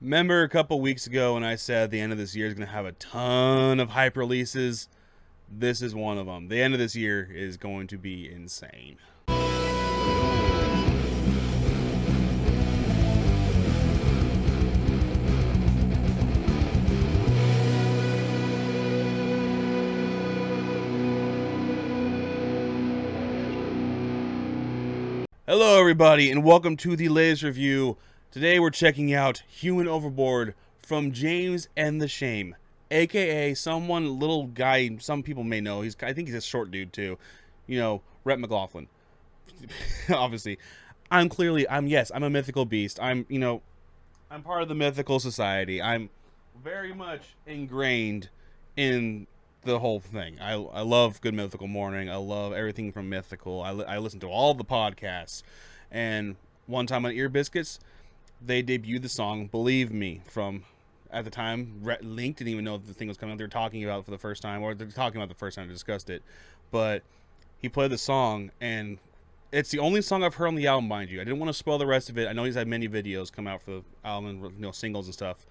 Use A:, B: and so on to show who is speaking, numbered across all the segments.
A: Remember a couple weeks ago when I said the end of this year is going to have a ton of hype releases? This is one of them. The end of this year is going to be insane. Hello everybody and welcome to the latest review. Today we're checking out Human Overboard from James and the Shame, aka someone, little guy, some people may know. I think he's a short dude too. You know, Rhett McLaughlin. Obviously. I'm a mythical beast. I'm part of the mythical society. I'm very much ingrained in the whole thing. I love Good Mythical Morning. I love everything from Mythical. I listen to all the podcasts. And one time on Ear Biscuits, they debuted the song Believe Me from, at the time, Link didn't even know the thing was coming out. They were talking about it for the first time, or they're talking about the first time they discussed it. But he played the song, and it's the only song I've heard on the album, mind you. I didn't want to spoil the rest of it. I know he's had many videos come out for the album, singles and stuff.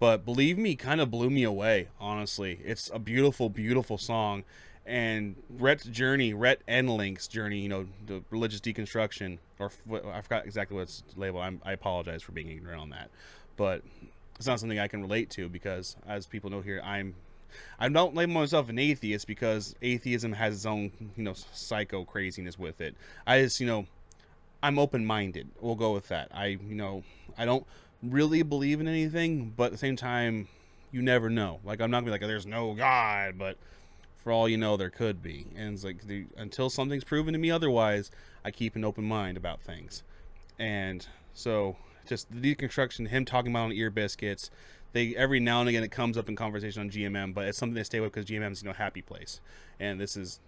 A: But Believe Me kind of blew me away, honestly. It's a beautiful, beautiful song. And Rhett and Link's journey, the religious deconstruction, or I forgot exactly what it's labeled. I apologize for being ignorant on that. But it's not something I can relate to because, as people know here, I don't label myself an atheist because atheism has its own, psycho craziness with it. I'm open-minded. We'll go with that. I don't really believe in anything, but at the same time, you never know. Like, I'm not gonna be like, there's no God, but for all you know, there could be. And it's like, until something's proven to me otherwise, I keep an open mind about things. And so, just the deconstruction, him talking about on Ear Biscuits, every now and again it comes up in conversation on GMM, but it's something they stay with because GMM's a happy place, and this is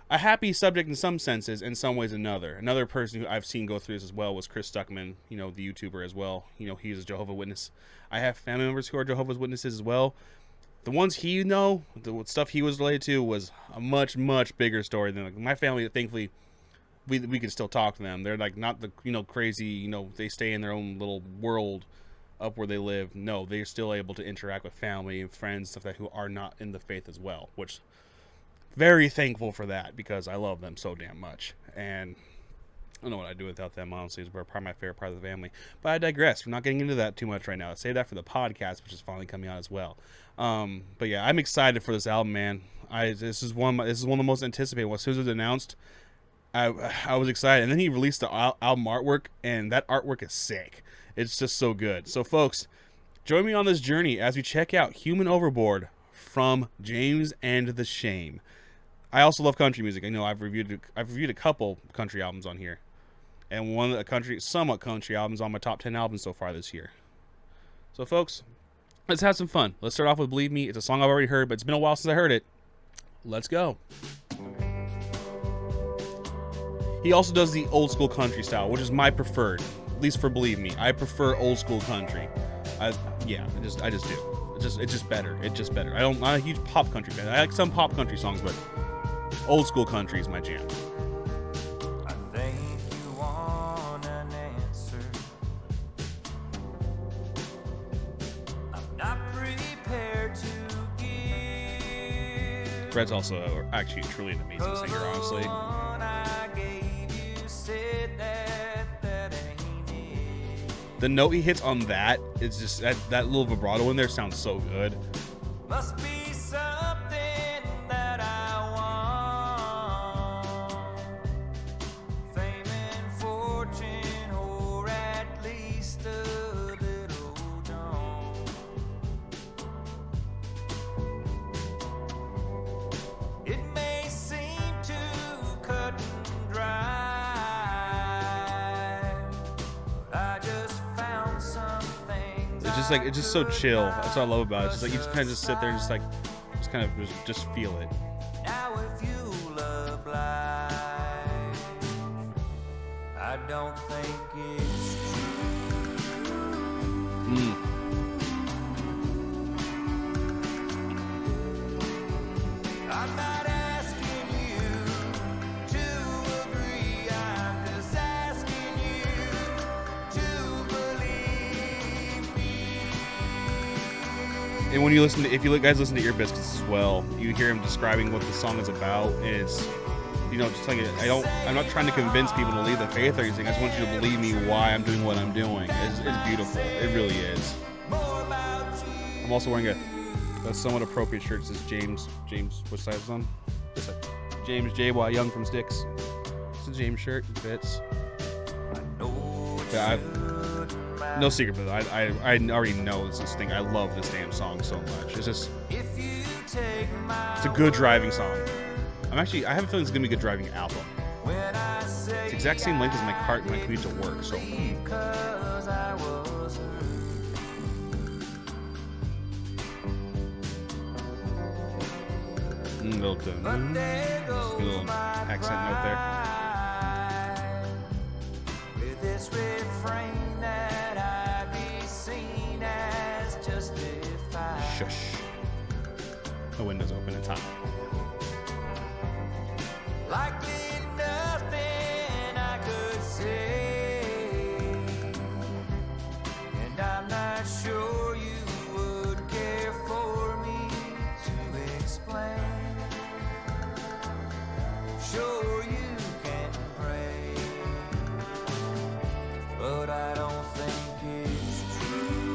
A: a happy subject in some senses, in some ways another. Another person who I've seen go through this as well was Chris Stuckman, the YouTuber as well. He's a Jehovah's Witness. I have family members who are Jehovah's Witnesses as well. The ones the stuff he was related to was a much, much bigger story than my family. Thankfully, we can still talk to them. They're not the crazy, they stay in their own little world up where they live. No, they're still able to interact with family and friends, stuff who are not in the faith as well, which very thankful for that because I love them so damn much. And I don't know what I'd do without them, honestly. It's probably my favorite part of the family. But I digress. We're not getting into that too much right now. I'll save that for the podcast, which is finally coming out as well. But yeah, I'm excited for this album, man. This is one of the most anticipated. As soon as it was announced, I was excited. And then he released the album artwork, and that artwork is sick. It's just so good. So, folks, join me on this journey as we check out Human Overboard from James and the Shame. I also love country music. I know I've reviewed a couple country albums on here, and one of the somewhat country albums on my top 10 albums so far this year. So, folks, let's have some fun. Let's start off with Believe Me. It's a song I've already heard, but it's been a while since I heard it. Let's go. He also does the old school country style, which is my preferred, at least for Believe Me. I prefer old school country. I just do. It's just better. I'm not a huge pop country fan. I like some pop country songs, but old school country is my jam.
B: I think you want an answer. I'm not prepared to give.
A: Fred's also actually truly an amazing singer, honestly. The note he hits on that is just that little vibrato in there sounds so good.
B: Must be something that I want. Fame and fortune, or at least a little dawn. It may seem too cut and dry, but I just found something.
A: It's just so chill. That's what I love about it. It's just like you just kind of just sit there and just feel it.
B: Now if you love life, I don't think it's true. I'm not asking you to agree, I'm just asking you to believe me.
A: And when you listen to, if you guys listen to Ear Biscuits as well, you hear him describing what the song is about. And it's, you know, just like I'm not trying to convince people to leave the faith or anything. I just want you to believe me why I'm doing what I'm doing. It's beautiful. It really is. I'm also wearing a somewhat appropriate shirt. It says James. What size is on? James J.Y. Young from Styx. It's a James shirt. It fits. Yeah, no secret, but I already know this thing. I love this damn song so much. It's just, it's a good driving song. I have a feeling it's gonna be a good driving album. It's the exact same length as my cart when I commute to work. So. Little accent note there. With this refrain that I be seen as justified. Shush. The window's open. It's hot. Likely nothing I could say, and I'm not sure you would care for me to explain. Sure you can pray, but I don't think it's true.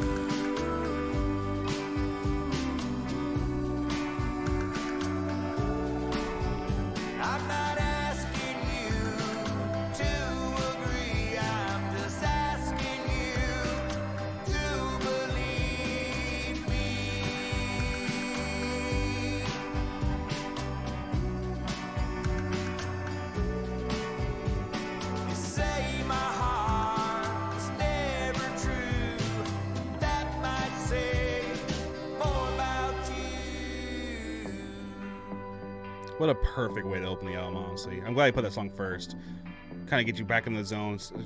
A: I'm not asking you to agree, I'm just asking you to believe me. You say my heart's never true, that might say more about you. What a perfect way to open the album, honestly. I'm glad I put that song first. Kind of get you back in the zone. So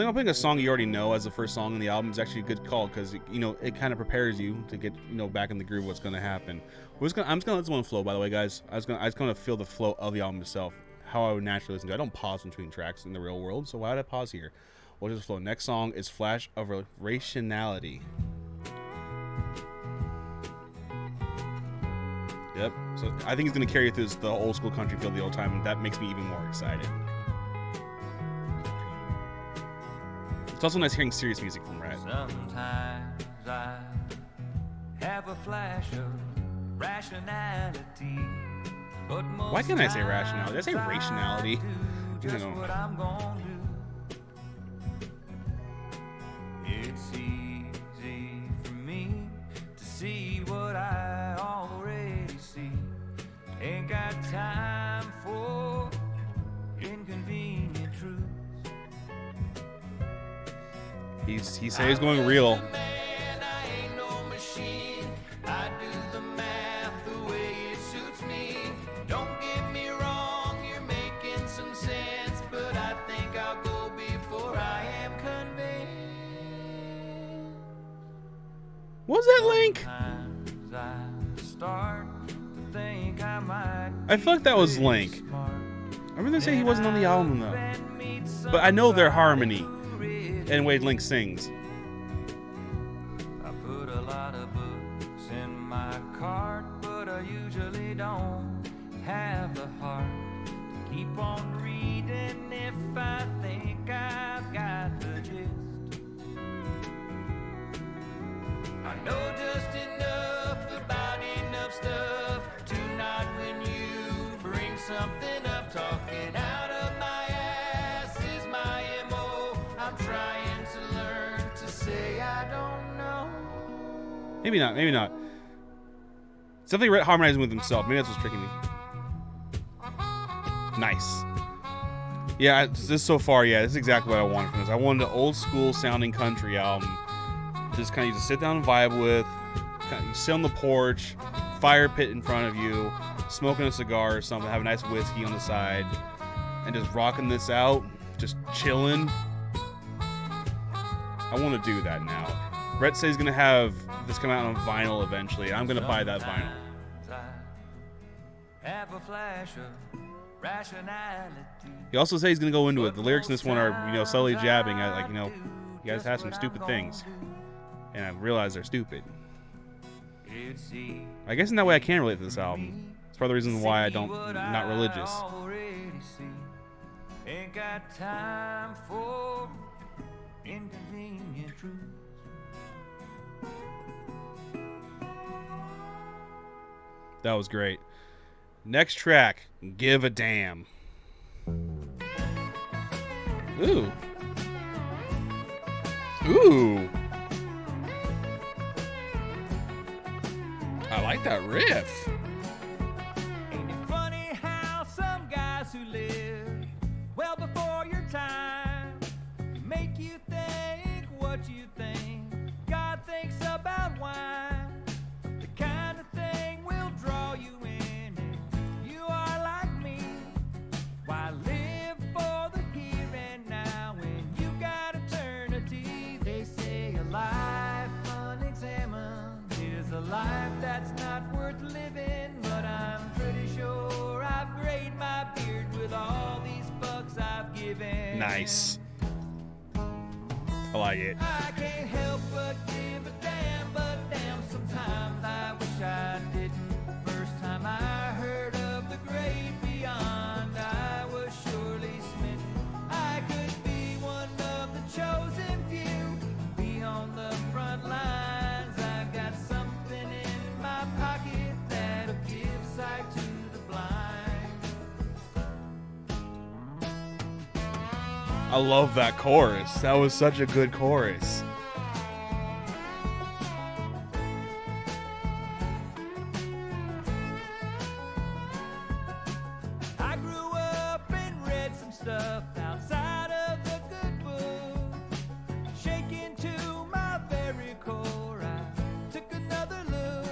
A: I'm putting a song you already know as the first song in the album is actually a good call because, you know, it kind of prepares you to get, you know, back in the groove of what's going to happen. I'm just going to let this one flow, by the way, guys. I just going to feel the flow of the album itself, how I would naturally listen to it. I don't pause between tracks in the real world, so why would I pause here? We'll just flow. Next song is Flash of Rationality. Yep. So I think he's going to carry through the old school country feel the old time, and that makes me even more excited. It's also nice hearing serious music from Rat.
B: Sometimes I have a flash of rationality. But
A: Why can't I say rationality? Did I say rationality?
B: Just what I'm gonna do. It's easy for me to see what I already see. Ain't got time for inconvenient truths.
A: He said he's going real.
B: Man, I ain't no machine. I do the math the way it suits me. Don't get me wrong, you're making some sense, but I think I'll go before I am convinced.
A: What was that link?
B: Sometimes I start to think I might
A: I feel like that was Link. I remember they say he wasn't on the album though. But I know their harmony and Wade Link sings.
B: I put a lot of books in my cart, but I usually don't have the heart to keep on reading if I think I've got the gist. I know just enough about enough stuff to not when you bring something up. Talking out of my ass is my MO. I'm trying to learn to say I don't know.
A: Maybe not. It's definitely harmonizing with himself. Maybe that's what's tricking me. Nice. Yeah, this so far, yeah, this is exactly what I wanted from this. I wanted an old school sounding country album. Just kind of you just sit down and vibe with. Kind of, you sit on the porch, fire pit in front of you, smoking a cigar or something, have a nice whiskey on the side, and just rocking this out, just chilling. I want to do that now. Brett says he's going to have this come out on vinyl eventually. I'm going to buy that vinyl.
B: Have a flash of rationality.
A: He also says he's going to go into it. The lyrics in this one are, you know, subtly jabbing at, like, you know, you guys have some stupid things. And I realize they're stupid.
B: should see.
A: I guess in that way I can relate to this album. It's part of the reason why I don't, not religious.
B: Ain't got time for inconvenient truths.
A: That was great. Next track, Give a Damn. Ooh. Ooh. I like that riff.
B: Ain't it funny how some guys who live well before your time make you think what you think God thinks about wine? The kind of thing will draw you in if you are like me. Why live for the here and now when you got eternity? They say a life unexamined is a life that's not worth living, but I'm pretty sure I've grayed my beard with all these fucks I've given.
A: Nice. I like it.
B: I can't help but give a damn, but damn, sometimes I wish I didn't. First time I heard of the great beyond, I was surely smitten. I could be one of the chosen few, be on the front lines. I've got something in my pocket that'll give sight to the blind.
A: I love that chorus. That was such a good chorus.
B: I grew up and read some stuff outside of the good book. Shaken to my very core, I took another look.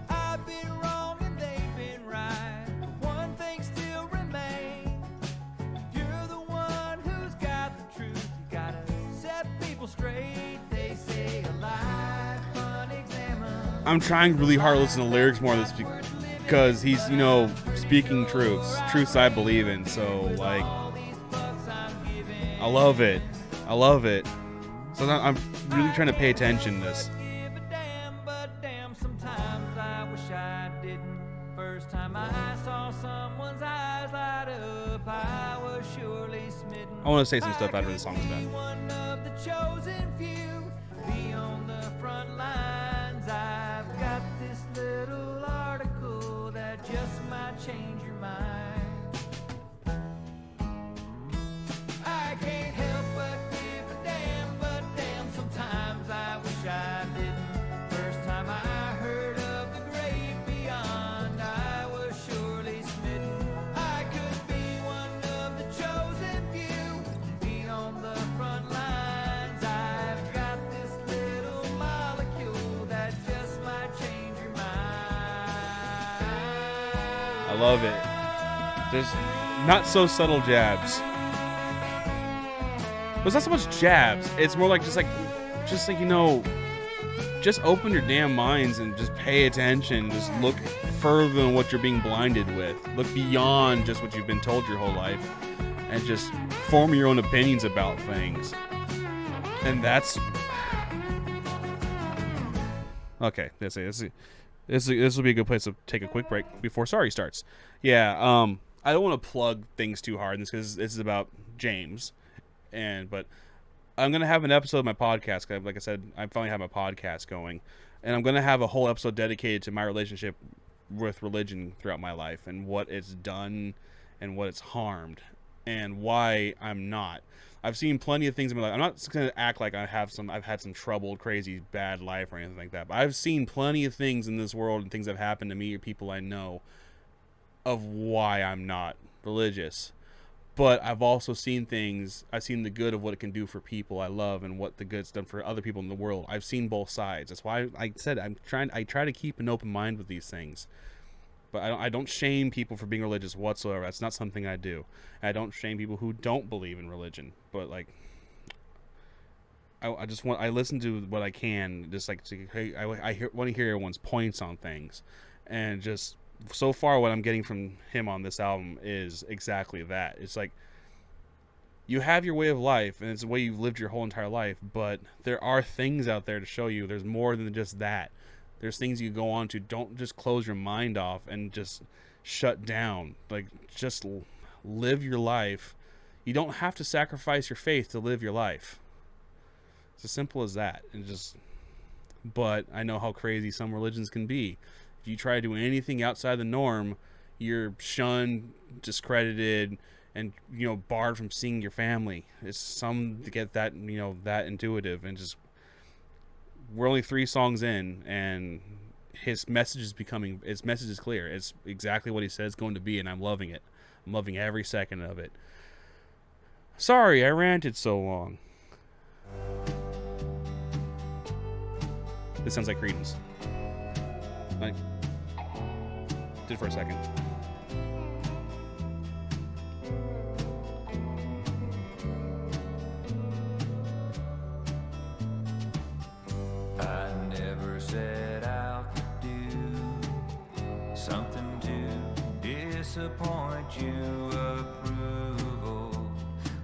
B: I've been wrong and they've been right, but one thing still remains. If you're the one who's got the truth, you gotta set people straight. They say a life unexamined.
A: I'm trying really hard to listen to lyrics more of this because he's, you know, speaking truths I believe in. So, like, I love it. I love it. So now I'm really trying to pay attention to this.
B: Give a damn, but damn, sometimes I wish I didn't. First time I saw someone's eyes light up, I was surely smitten.
A: I want to say some stuff after the song's
B: Be
A: done.
B: one of the chosen few, be on the front lines. I've got this little article that just might change your mind. I can't help but give a damn, but damn, sometimes I wish I didn't. First time I heard of the great beyond, I was surely smitten. I could be one of the chosen few, be on the front lines. I've got this little molecule that just might change your mind.
A: I love it. There's not so subtle jabs. But it's not so much jabs. It's more like just like you know, just open your damn minds and just pay attention. Just look further than what you're being blinded with. Look beyond just what you've been told your whole life, and just form your own opinions about things. And that's okay. This will be a good place to take a quick break before Sorry starts. Yeah. I don't want to plug things too hard in this because this is about James, but I'm gonna have an episode of my podcast. 'Cause like I said, I finally have my podcast going, and I'm gonna have a whole episode dedicated to my relationship with religion throughout my life and what it's done and what it's harmed and why I'm not. I've seen plenty of things in my life. I'm not gonna act like I've had some troubled, crazy, bad life or anything like that. But I've seen plenty of things in this world and things that have happened to me or people I know of why I'm not religious. But I've also seen things. I've seen the good of what it can do for people I love and what the good's done for other people in the world. I've seen both sides. That's why I said I try to keep an open mind with these things. But I don't shame people for being religious whatsoever. That's not something I do. I don't shame people who don't believe in religion. But like, I listen to what I can. Just like, hey, I want to hear everyone's points on things, and just so far what I'm getting from him on this album is exactly that. It's like, you have your way of life, and it's the way you've lived your whole entire life. But there are things out there to show you there's more than just that. There's things you go on to. Don't just close your mind off and just shut down. Like, just live your life. You don't have to sacrifice your faith to live your life. It's as simple as that. But I know how crazy some religions can be. If you try to do anything outside the norm, you're shunned, discredited, and barred from seeing your family. It's some to get that that intuitive, and just we're only 3 songs in, and his message is clear. It's exactly what he said it's going to be, and I'm loving it. I'm loving every second of it. Sorry, I ranted so long. This sounds like Credence. Like, did for a second.
B: I never set out to do something to disappoint you. Approval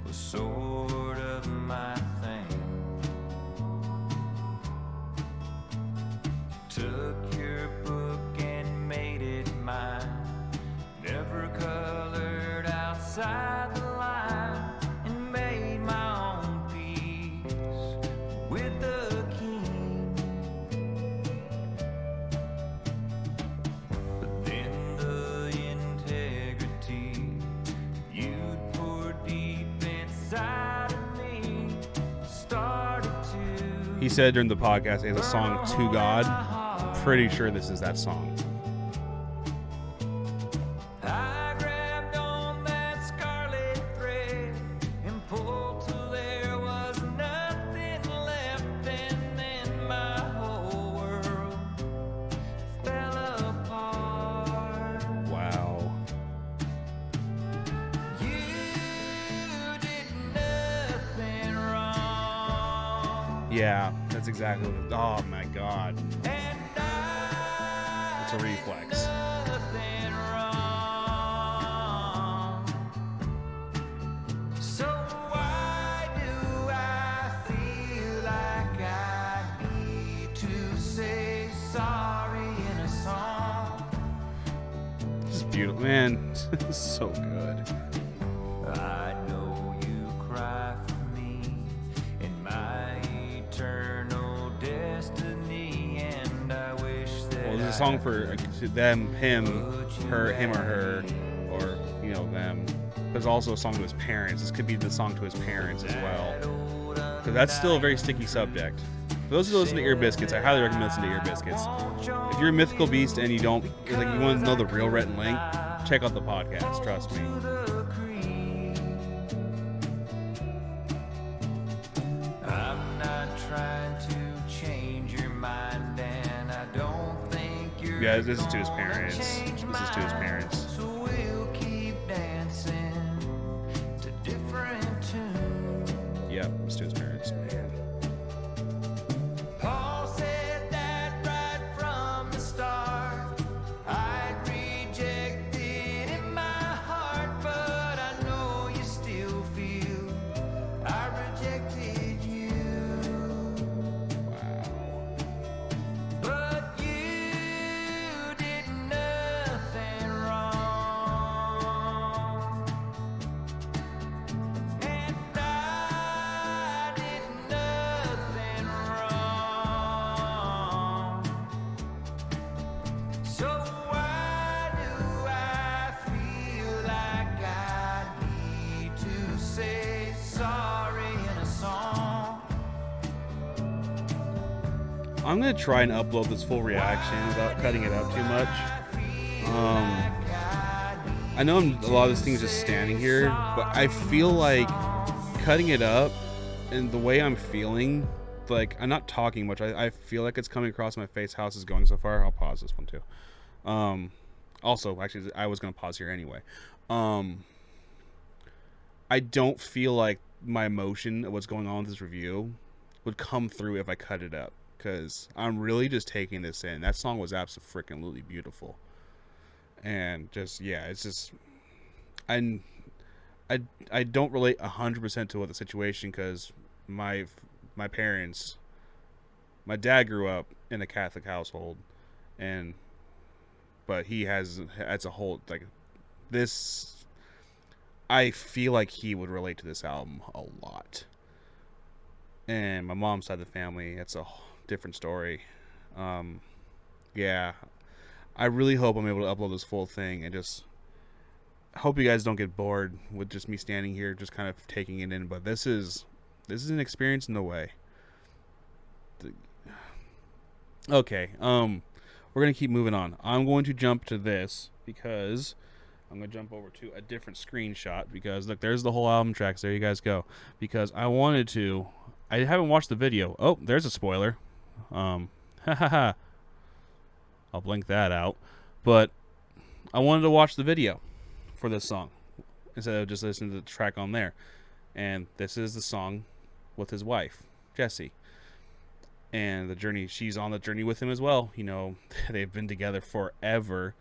B: was sort of my thing. Took your book and made it mine. Never colored outside the line, and made my own peace with the king. But then the integrity you'd pour deep inside of me started to.
A: He said during the podcast, it's a song to God. Pretty sure this is that song.
B: I grabbed on that scarlet thread and pulled till there was nothing left, and then my whole world fell apart.
A: Wow.
B: You did nothing wrong.
A: Yeah, that's exactly what it, oh my god.
B: And
A: It's a reflex.
B: nothing wrong. So why do I feel like I need to say sorry in a song?
A: This is beautiful, man. This is so good.
B: I know you cry for me in my eternal destiny, and I wish that
A: Well, this is a song for them, him, her, him or her, or them. There's also a song to his parents. This could be the song to his parents as well, because that's still a very sticky subject. For those who listen to Ear Biscuits, I highly recommend listening to Ear Biscuits. If you're a mythical beast and you want to know the real Rhett and Link, check out the podcast. Trust me.
B: I'm not trying to change your mind, and I don't think you're.
A: Yeah, this is to his parents. This is to his parents.
B: So we'll keep dancing to different tunes.
A: Yep, it's to his parents. Man.
B: Paul said that right from the start. I'd reject it in my heart, but I know you still feel I rejected you.
A: Wow.
B: But you did nothing wrong, and I did nothing wrong. So why do I feel like I need to say sorry in a song?
A: I'm gonna try and upload this full reaction without cutting it up too much. I know a lot of this thing is just standing here, but I feel like cutting it up and the way I'm feeling, like I'm not talking much. I feel like it's coming across my face how this is going so far. I'll pause this one too. Also, actually, I was gonna pause here anyway. I don't feel like my emotion of what's going on with this review would come through if I cut it up, because I'm really just taking this in. That song was absolutely beautiful, and just it's just I don't relate 100% to what the situation, because my parents, my dad grew up in a Catholic household, and but he has as a whole like this. I feel like he would relate to this album a lot. And my mom's side of the family, that's a different story. Yeah, I really hope I'm able to upload this full thing, and just hope you guys don't get bored with just me standing here just kind of taking it in. But this is an experience in a way. Okay, we're gonna keep moving on. I'm going to jump to this because I'm gonna jump over to a different screenshot because look, there's the whole album tracks. There you guys go. Because I wanted to. I haven't watched the video. Oh, there's a spoiler. Ha ha ha. I'll blink that out. But I wanted to watch the video for this song instead of just listening to the track on there. And this is the song with his wife, Jessie. And the journey, she's on the journey with him as well. You know, they've been together forever.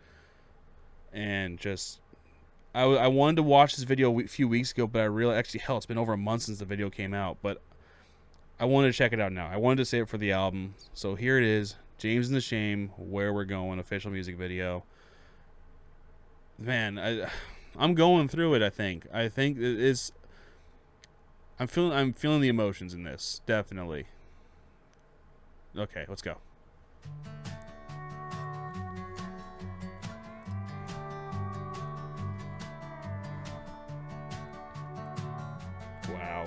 A: And just, I wanted to watch this video a few weeks ago, but I realized, actually, hell, it's been over a month since the video came out. But I wanted to check it out now. I wanted to save it for the album. So here it is. James and the Shame, Where We're Going, official music video. Man, I'm going through it, I think. I think it is. I'm feeling the emotions in this, definitely. Okay, let's go. Wow.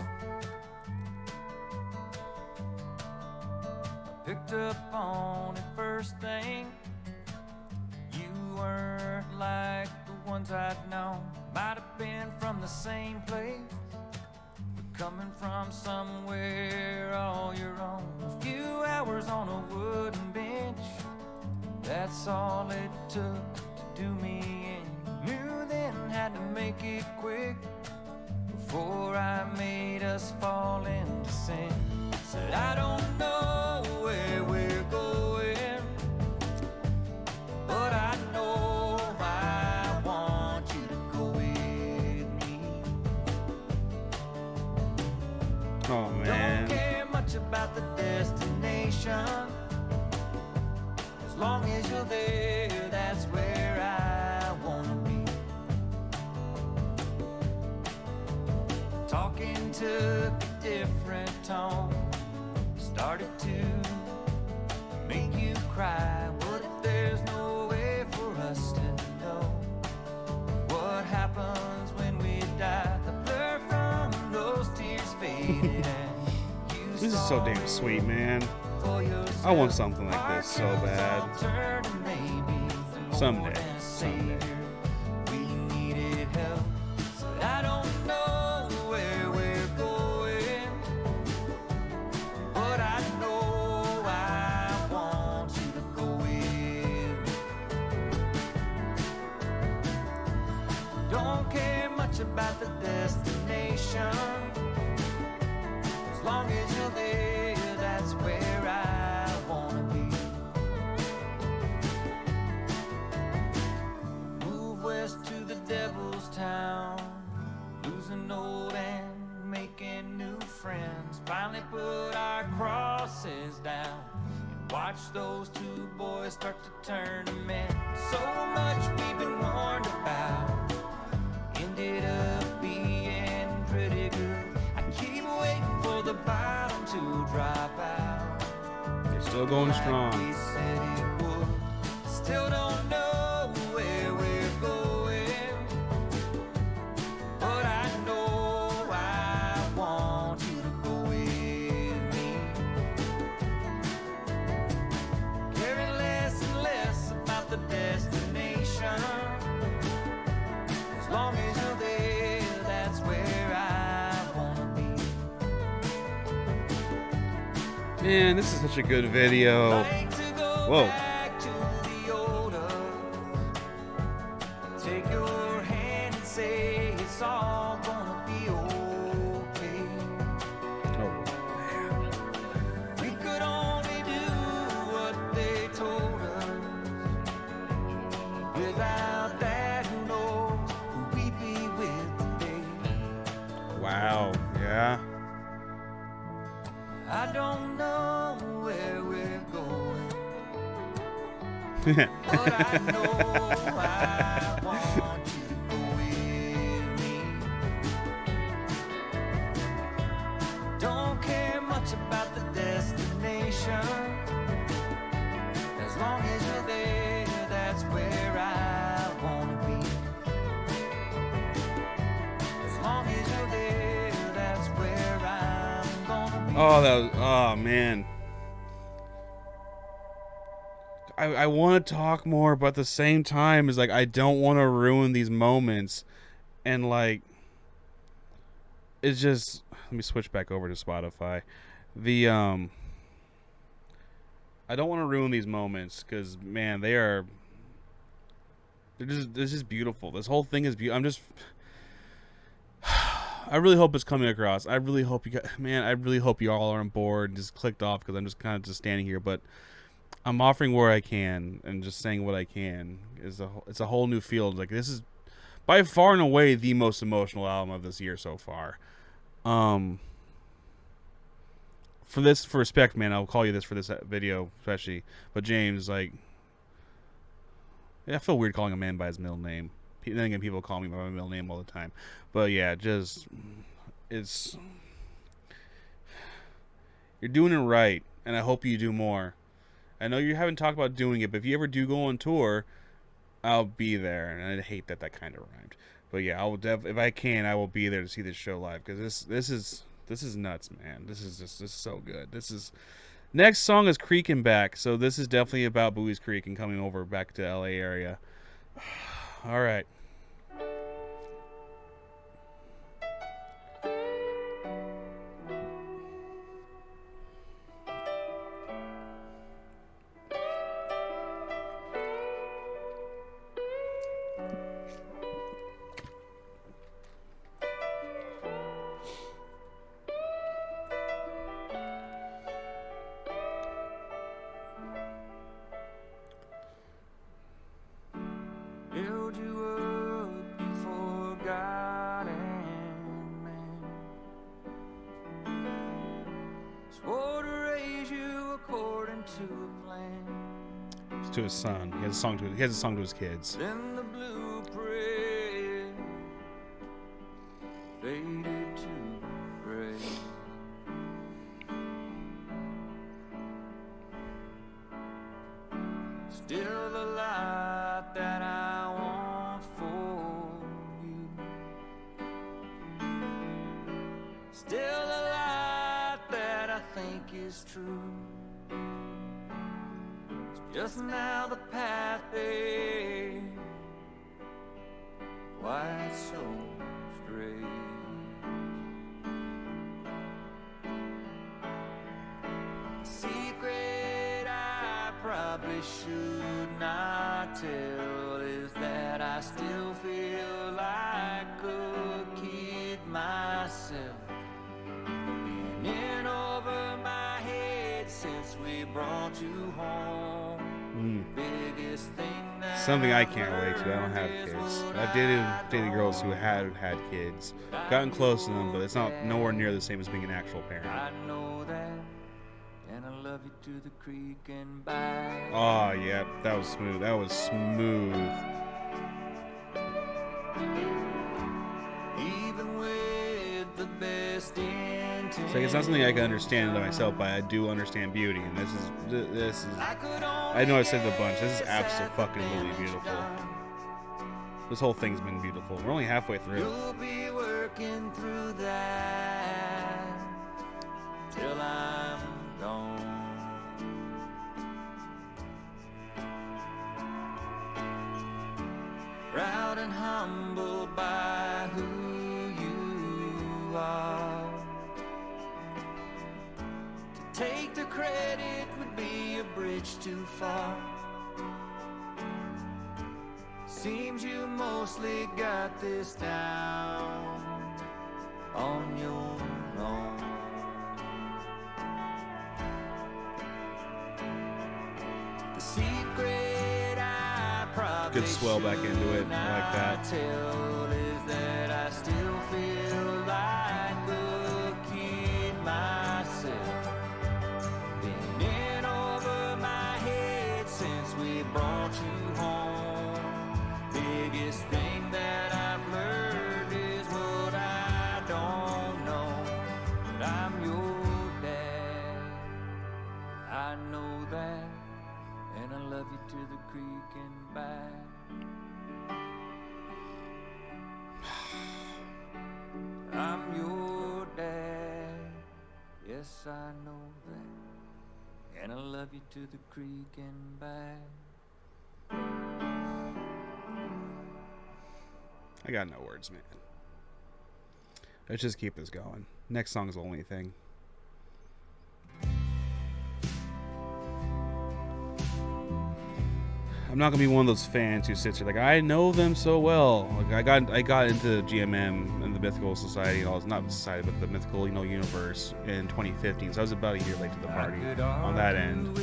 B: Picked up on it first thing. You weren't like the ones I'd known. Might have been from the same place, but coming from somewhere all your own. A few hours on a wooden bench, that's all it took to do me in. Knew then had to make it quick before I made us fall into sin. Said I don't know where we're going, but I know I want you to go with me.
A: Oh man.
B: Don't care much about the destination, as long as you're there, that's where I wanna be. Talking took a different tone, started to make you cry. What if there's no way for us to know what happens when we die? The blur from those tears faded and you
A: This is so damn sweet, man. I want something like this so bad. Someday.
B: We needed help. Said I don't know where we're going, but I know I want you to go with me. Don't care much about the destination, as long as you're there, that's where I wanna be. Move west to the devil's town, losing old and making new friends. Finally put our crosses down and watch those two boys start to turn to men. So much we've been warned about ended up being pretty good. I keep waiting for the bottom to drop out.
A: They're still going
B: Like
A: strong.
B: we said it would. Still don't know where we're going, but I know I want you to go with me. Caring less and less about the destination, as long as you're there, that's where I wanna be.
A: Man, this is such a good video.
B: Like to go
A: Whoa.
B: back to the old us. Take your hand and say it's all gonna be okay.
A: Oh man.
B: We could only do what they told us. Without that, who knows who we'd be with today.
A: Wow. Yeah.
B: I don't know where we're going, But I know I want you to go with me. Don't care much about the destination. As long as you're there, that's where I wanna be. As long as you're there, that's where I'm gonna be.
A: Oh man. I want to talk more, but at the same time, is like I don't want to ruin these moments, and like it's just. Let me switch back over to Spotify. I don't want to ruin these moments because man, they're just beautiful. This whole thing is beautiful. I really hope it's coming across. I really hope I really hope you all are on board and just clicked off because I'm just kind of just standing here, but I'm offering where I can and just saying what I can. It's a whole new field. Like this is by far and away the most emotional album of this year so far. For respect, man, I'll call you this for this video especially. But James, like, yeah, I feel weird calling a man by his middle name. Then again, people call me by my middle name all the time. But yeah, you're doing it right, and I hope you do more. I know you haven't talked about doing it, but if you ever do go on tour, I'll be there. And I hate that kind of rhymed. But yeah, I will if I can, I will be there to see this show live because this is nuts, man. This is so good. Next song is Creekin' Back, so this is definitely about Bowie's Creek and coming over back to LA area. All right.
B: Build you up before God and man. Swore to raise you according to a plan.
A: It's to his son. He has a song to his kids.
B: Then the blueprint faded to gray. Still the light that I want for you. Still the light that I think is true. It's just now the path there, why it's so straight. Secret I probably should not tell is that I still feel like a kid myself. Been in over my head since we brought you home. Biggest thing that
A: Something I can't relate to. I don't have kids. I've dated girls who had kids, gotten close to them, but it's not nowhere near the same as being an actual parent.
B: I know that, and I love you to the creek and back.
A: Oh yeah, that was smooth.
B: Even with the best intent,
A: It's like it's not something I can understand myself, but I do understand beauty, and this is. I know I said it a bunch. This is absolutely beautiful. This whole thing's been beautiful. We're only halfway through.
B: you'll be working through that till I'm gone. Proud and humbled by who you are. To take the credit would be a bridge too far. Seems you mostly got this down on your own. The secret I probably
A: Good swell back into it. I like that.
B: tell is that I still feel like a kid myself. Been in over my head since we brought know that, and I love you to the creek and back. I'm your dad, yes I know that, and I love you to the creek and back.
A: I got no words, man. Let's just keep this going. Next song's the only thing. I'm not gonna be one of those fans who sits here like, I know them so well. Like I got into GMM and the Mythical Society and all this, not the society, but the Mythical, universe in 2015. So I was about a year late to the party on that end.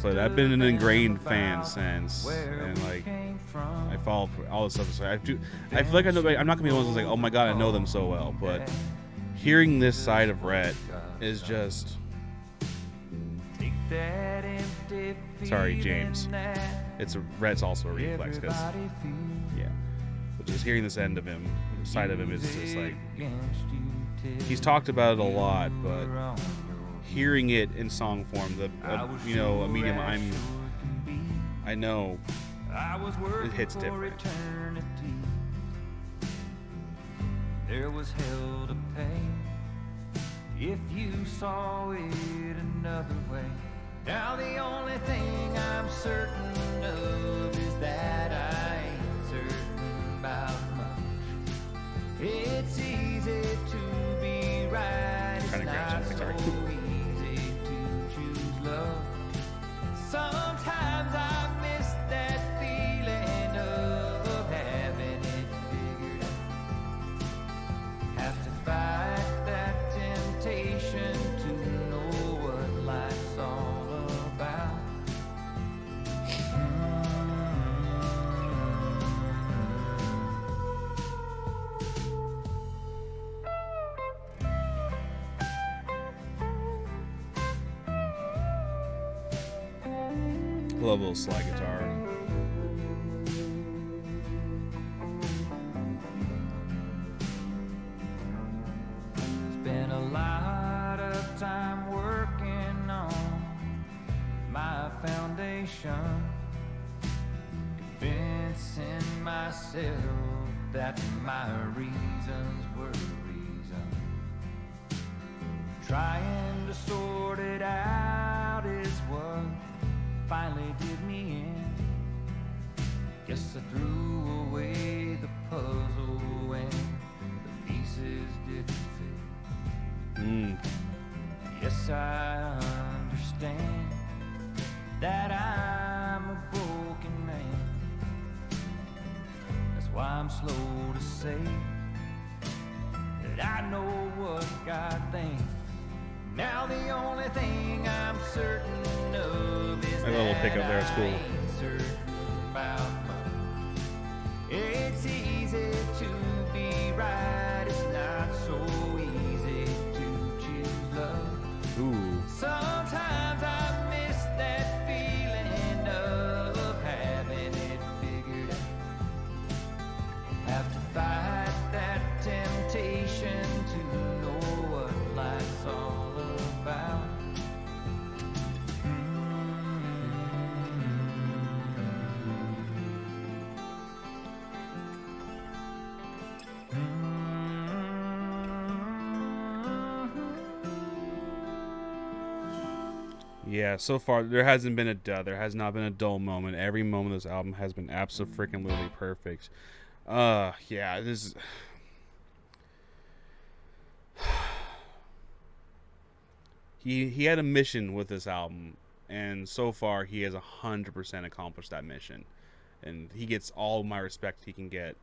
A: But I've been an ingrained fan since, and like I follow all this stuff. So I feel like I know. I'm not gonna be one of those like, oh my god, I know them so well. But hearing this side of Rhett is just. Sorry, James. Rhett's also a reflex, because yeah. But just hearing this end of him, side of him, is just like he's talked about it a lot, but hearing it in song form, a medium I know it hits different.
B: There was hell to pay if you saw it another way. Now the only thing I'm certain of is that I ain't certain about much. It's easy to be right, it's not so easy to choose love. Sometimes I miss that feeling of having it figured out. Have to fight that temptation to know what life's all about.
A: Love a little slide guitar.
B: Spent a lot of time working on my foundation, convincing myself that my reasons were reasons. Trying to sort it out is what finally did me in. Guess I threw away the puzzle when the pieces didn't fit. Yes, I understand that I'm a broken man. That's why I'm slow to say that I know what God thinks. Now the only thing I'm certain of is
A: I got a little pickup there, it's cool.
B: I ain't certain about much. It's easy to be right, it's not so easy to choose love.
A: Ooh.
B: Sometimes I miss that feeling of having it figured out. Have to fight that temptation to know what life's all about.
A: Yeah, so far there has not been a dull moment. Every moment of this album has been absolutely perfect. Yeah, this is he had a mission with this album, and so far he has 100% accomplished that mission, and he gets all my respect he can get,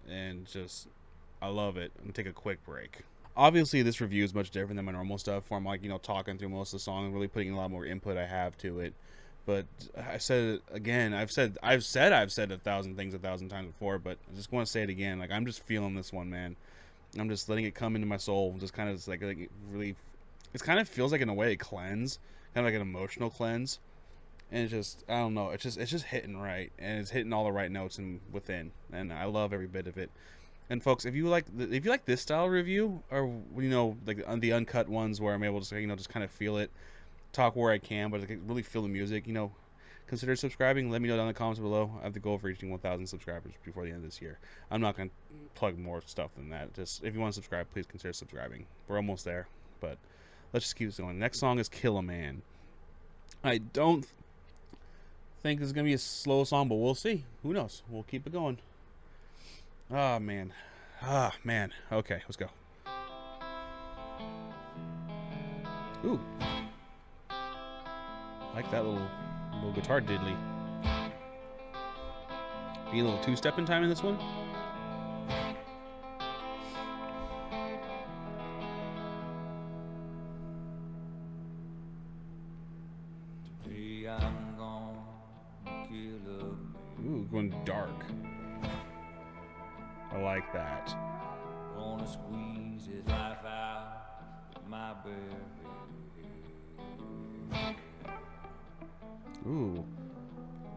A: and just I love it. I'm gonna take a quick break. Obviously, this review is much different than my normal stuff, where I'm like, talking through most of the song and really putting a lot more input I have to it. But I said it again. I've said 1,000 things 1,000 times before, but I just want to say it again. Like, I'm just feeling this one, man. I'm just letting it come into my soul. Just kind of like really, it kind of feels like in a way a cleanse, kind of like an emotional cleanse. And it's just, I don't know. It's just hitting right, and it's hitting all the right notes within, and I love every bit of it. And folks, if you like this style review, or like the uncut ones where I'm able to just kind of feel it, talk where I can, but I can really feel the music, you know, consider subscribing. Let me know down in the comments below. I have to go for reaching 1,000 subscribers before the end of this year. I'm not going to plug more stuff than that. Just if you want to subscribe, please consider subscribing. We're almost there, but let's just keep this going. Next song is Kill a Man. I don't think it's going to be a slow song, but we'll see. Who knows? We'll keep it going. Ah, man. Ah, man. Okay, let's go. Ooh. I like that little guitar diddly. Be a little two-step in time in this one.
B: Today I'm gonna kill a man.
A: Ooh, going dark. I like that.
B: Gonna squeeze his life out with my bare hands.
A: Ooh.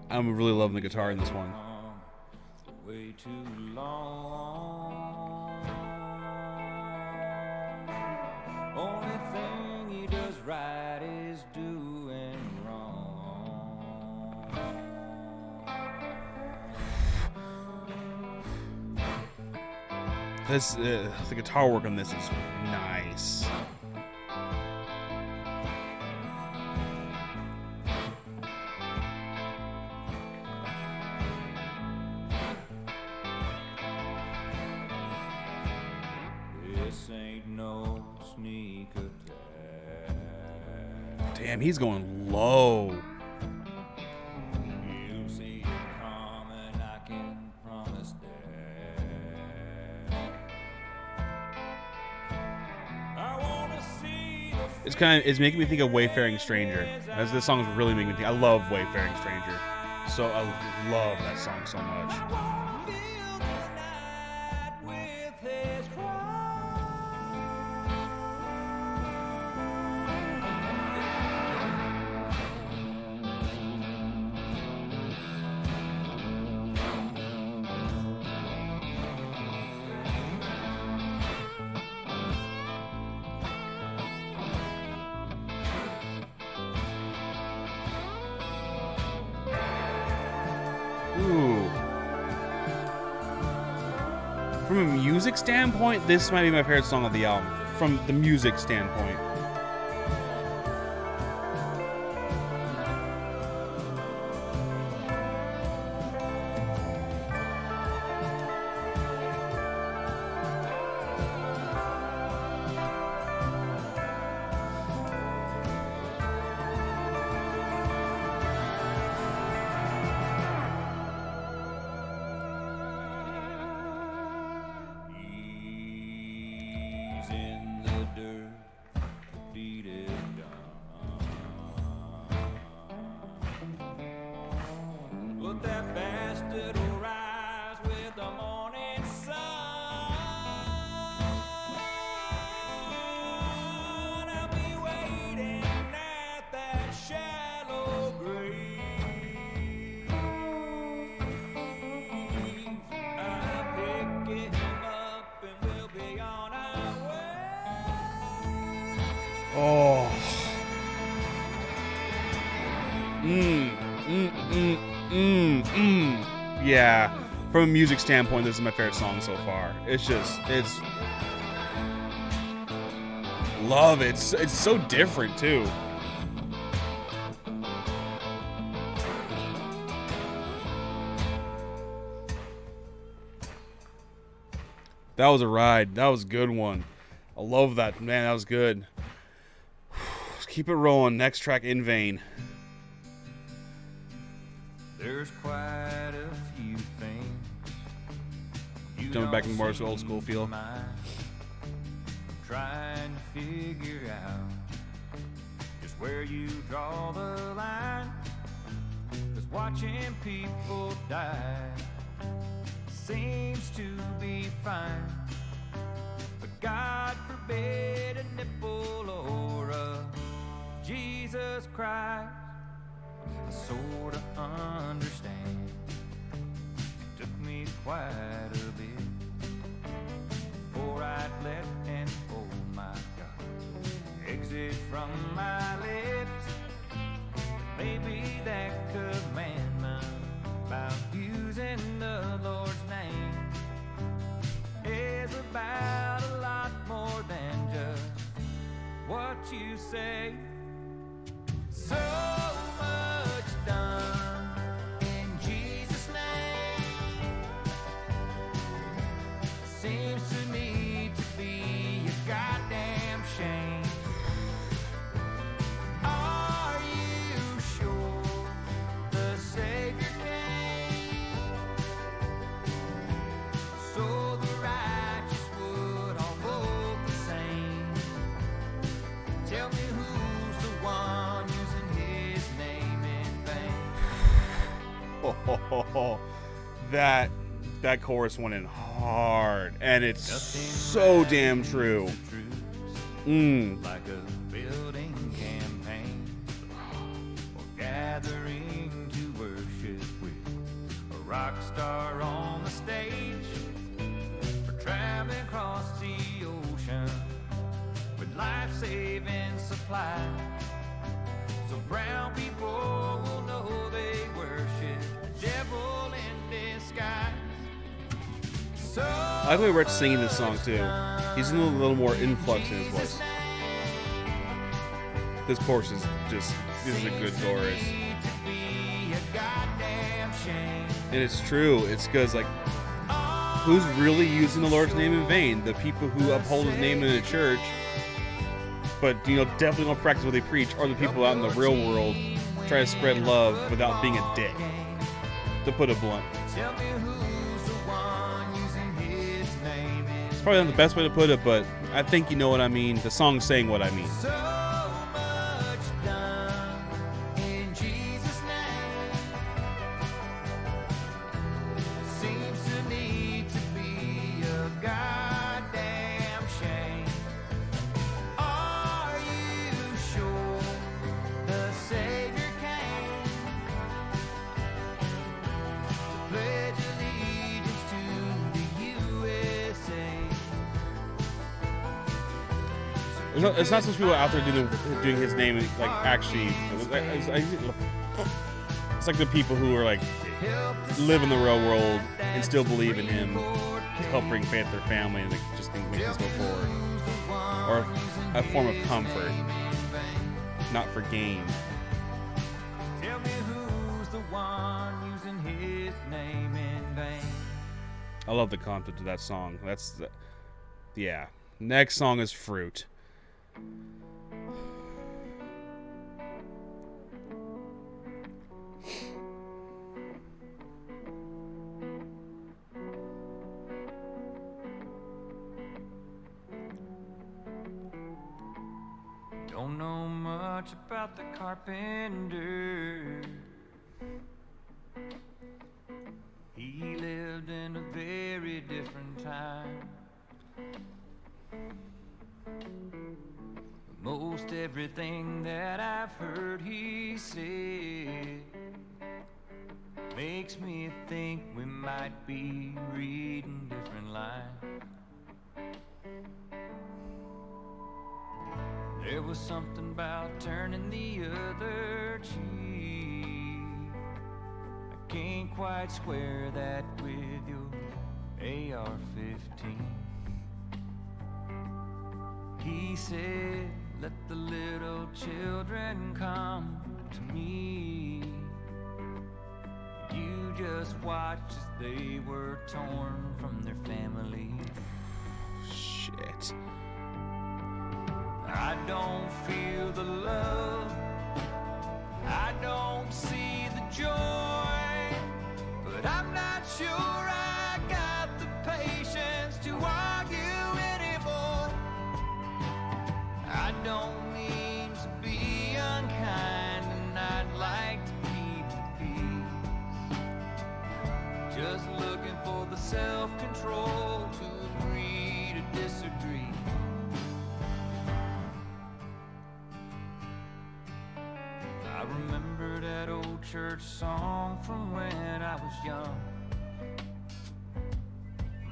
A: I'm really loving the guitar in this one.
B: Way too long. Only thing he does right is doing wrong.
A: This the guitar work on this is nice.
B: This ain't no sneak attack.
A: Damn, he's going low.
B: You'll see it coming, I can promise that. I wanna see the
A: It's making me think of Wayfaring Stranger. As this song is really making me think. I love Wayfaring Stranger. So I love that song so much.
B: feel the night with his
A: Ooh. From a music standpoint, this might be my favorite song of the album. From the music standpoint.
B: He's in the dirt, beat it down. But that bastard will rise with the morning sun. I'll be waiting at that shallow grave. I'll pick him up and we'll be on our way.
A: Oh. Yeah. From a music standpoint, this is my favorite song so far. It's love it. It's so different too. That was a ride. That was a good one. I love that. Man, that was good. Let's keep it rolling. Next track, In Vain.
B: There's quite a few things.
A: Jumping back into more old school feel.
B: Trying to figure out just where you draw the line. 'Cause watching people die seems to be fine. But God forbid a nipple or a Jesus Christ. I sorta understand. Took me quite a bit before I'd let and oh my God exit from my lips.
A: that chorus went in hard, and it's so damn true.
B: Like a building campaign, or gathering to worship with a rock star on the stage, or traveling across the ocean with life-saving supplies. So brown people will know they worship the devil in disguise. So
A: I like the way Rhett's singing this song too. He's in a little more influx in his voice. This chorus is this is a good chorus. And it's true. It's because, like, who's really using the Lord's name in vain? The people who uphold his name in a church, but, you know, definitely don't practice what they preach, or the people out in the real world try to spread love without being a dick, to put it blunt. It's probably not the best way to put it, but I think you know what I mean. The song's saying what I mean.
B: so much done in Jesus' name. Seems to need to be a goddamn shame. Are you sure the Savior came to pledge allegiance to the USA?
A: It's not some people out there doing his name, like, actually. It's like the people who are, like, live in the real world and still believe in him to help bring faith to their family, and they just think make this go forward. Or a form of comfort, not for gain.
B: Tell me who's the one using his name in vain.
A: I love the concept of that song. Yeah. Next song is Fruit.
B: Don't know much about the carpenter. He lived in a very different time. Most everything that I've heard he said makes me think we might be reading different lines. There was something about turning the other cheek. I can't quite square that with your AR-15. He said, let the little children come to me. You just watched as they were torn from their families.
A: Shit.
B: I don't feel the love, I don't see the joy, but I'm not sure I got the patience to argue anymore. I don't mean to be unkind, and I'd like to keep the peace. Just looking for the self-control to agree to disagree. I remember that old church song from when I was young,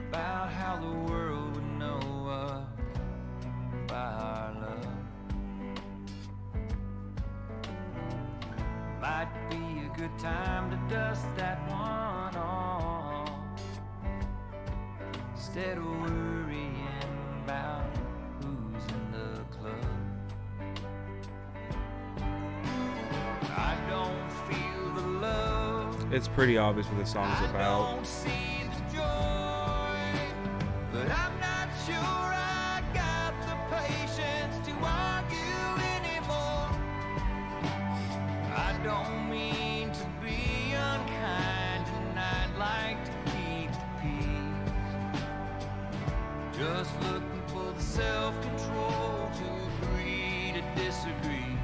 B: about how the world would know us by our love. Might be a good time to dust that one off, instead of worrying about who's in the club. I don't feel the love,
A: It's pretty obvious what this song's
B: I
A: about.
B: don't see the joy, but I'm not sure I got the patience to argue anymore. I don't mean to be unkind, and I'd like to keep the peace. Just looking for the self-control to agree to disagree.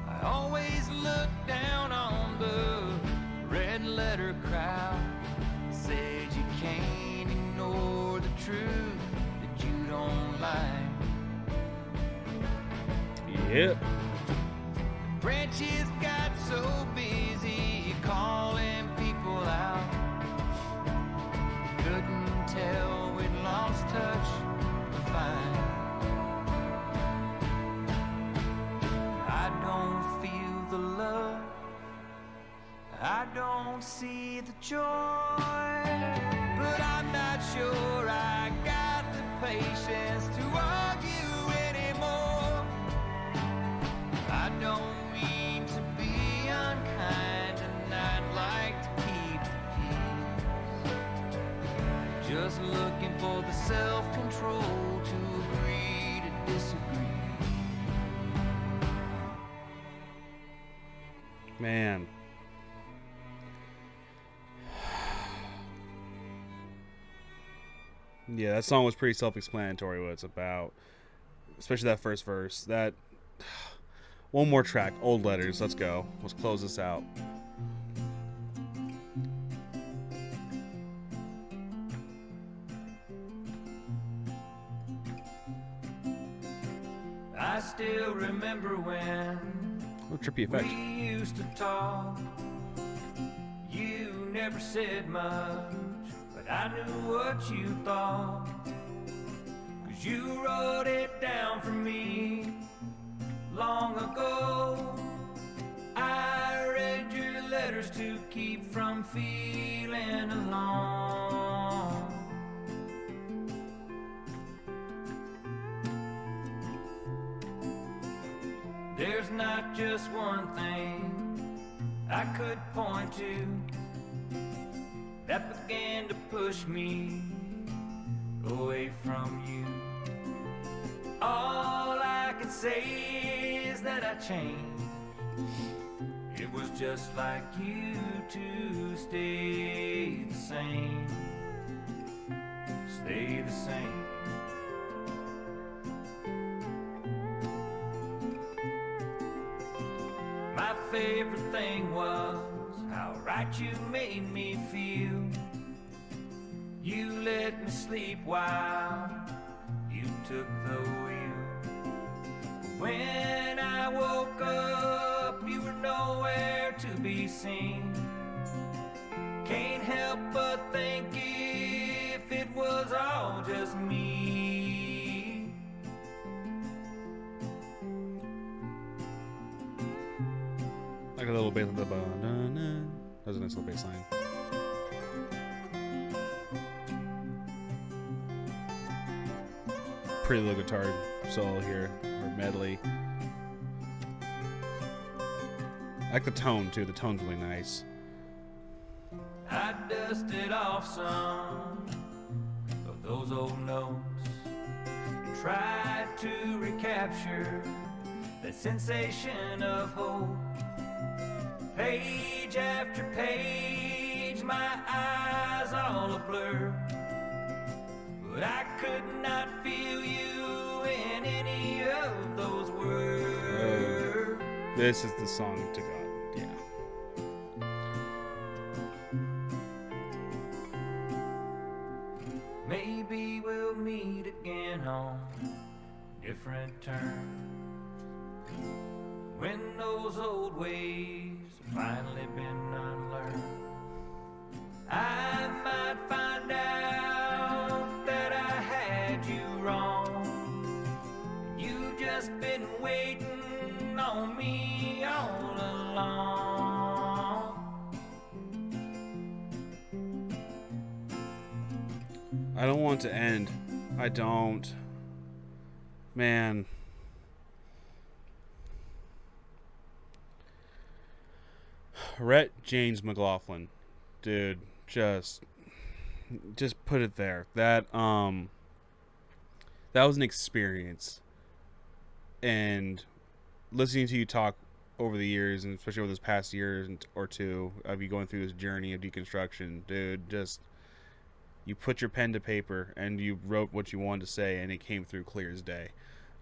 B: I always look down on
A: Yep.
B: Branches got so busy calling people out. Couldn't tell we'd lost touch with fine. I don't feel the love, I don't see the joy, but I'm not sure I got the patience to argue anymore. I don't mean to be unkind, and I'd like to keep the peace. Just looking for the self-control to agree to disagree.
A: Man. Yeah, that song was pretty self-explanatory what it's about. Especially that first verse. That one more track, Old Letters. Let's go. Let's close this out.
B: I still remember when
A: Oh, trippy effect.
B: we used to talk. You never said much, but I knew what you thought. 'Cause you wrote it down for me long ago. I read your letters to keep from feeling alone. There's not just one thing I could point to that began to push me away from you. All I can say is that I changed. It was just like you to stay the same. Stay the same. My favorite thing was how right you made me feel. You let me sleep while you took the wheel. When I woke up, you were nowhere to be seen. Can't help but think if it was all just me.
A: Like a little bass of the ba-na-na. That was a nice little bass line. Pretty little guitar solo here, or medley. I like the tone too. The tone's really nice.
B: I dusted off some of those old notes and tried to recapture that sensation of hope. Page after page, my eyes all a blur, but I could not feel you in any of those words.
A: This is the song to God. Yeah.
B: Maybe we'll meet again on different terms when those old ways have finally been unlearned. I might find out that I had you wrong. You just been waiting on me all along.
A: I don't want to end. I don't. Man. Rhett James McLaughlin. Dude, just put it there. That was an experience. And listening to you talk over the years, and especially over this past year or two of you going through this journey of deconstruction, dude, just you put your pen to paper and you wrote what you wanted to say, and it came through clear as day.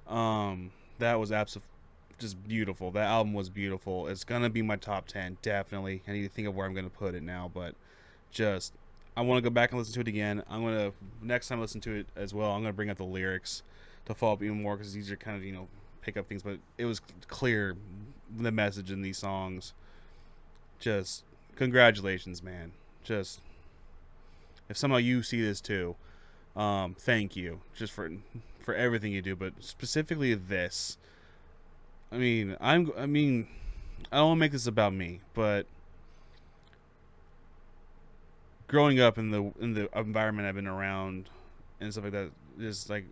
A: That was absolutely just beautiful. That album was beautiful. It's gonna be my top 10, definitely. I need to think of where I'm gonna put it now, but just I want to go back and listen to it again. I'm gonna next time I listen to it as well, I'm gonna bring out the lyrics to follow up even more, because these are kind of pick up things, but it was clear the message in these songs. Just congratulations, man. Just if somehow you see this too, thank you just for everything you do, but specifically this. I mean, I don't want to make this about me, but growing up in the environment I've been around and stuff like that is like,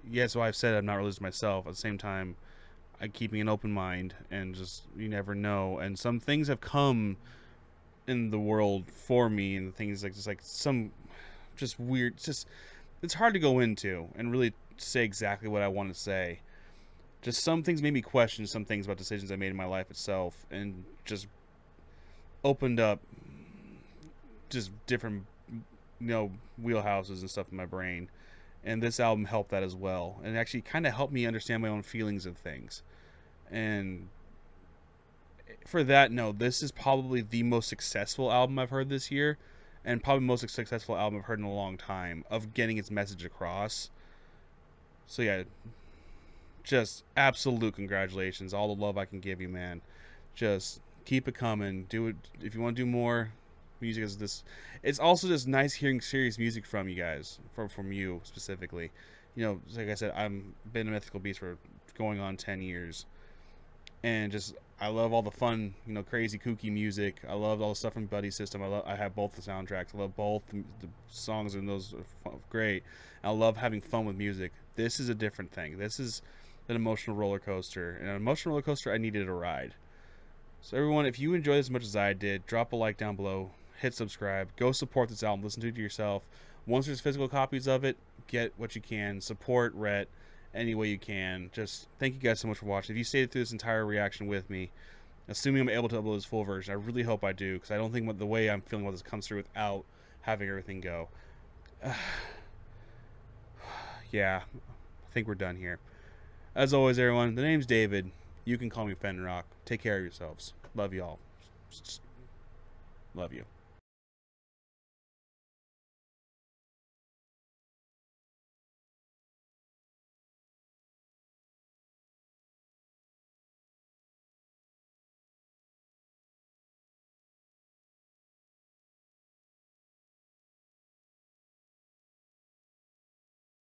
A: yes, well, I've said I'm not religious myself. At the same time, I'm keeping an open mind, and just you never know. And some things have come in the world for me, and things like just like some just weird. It's hard to go into and really say exactly what I want to say. Just some things made me question some things about decisions I made in my life itself, and just opened up just different, wheelhouses and stuff in my brain. And this album helped that as well, and actually kind of helped me understand my own feelings of things. And for that, no, this is probably the most successful album I've heard this year, and probably the most successful album I've heard in a long time of getting its message across. So yeah, just absolute congratulations. All the love I can give you, man. Just keep it coming. Do it if you want to do more music. Is this? It's also just nice hearing serious music from you guys, from you specifically. Like I said, I've been a Mythical Beast for going on 10 years, and just I love all the fun, crazy kooky music. I love all the stuff from Buddy System. I have both the soundtracks. I love both the songs, and those are great. I love having fun with music. This is a different thing. This is an emotional roller coaster, and an emotional roller coaster I needed to ride. So everyone, if you enjoyed this as much as I did, drop a like down below, hit subscribe, go support this album, listen to it yourself. Once there's physical copies of it, get what you can, support Rhett any way you can. Just thank you guys so much for watching. If you stayed through this entire reaction with me, assuming I'm able to upload this full version, I really hope I do, because I don't think the way I'm feeling about this comes through without having everything go. Yeah, I think we're done here. As always, everyone, the name's David. You can call me Fenrirock. Take care of yourselves. Love y'all. Love you.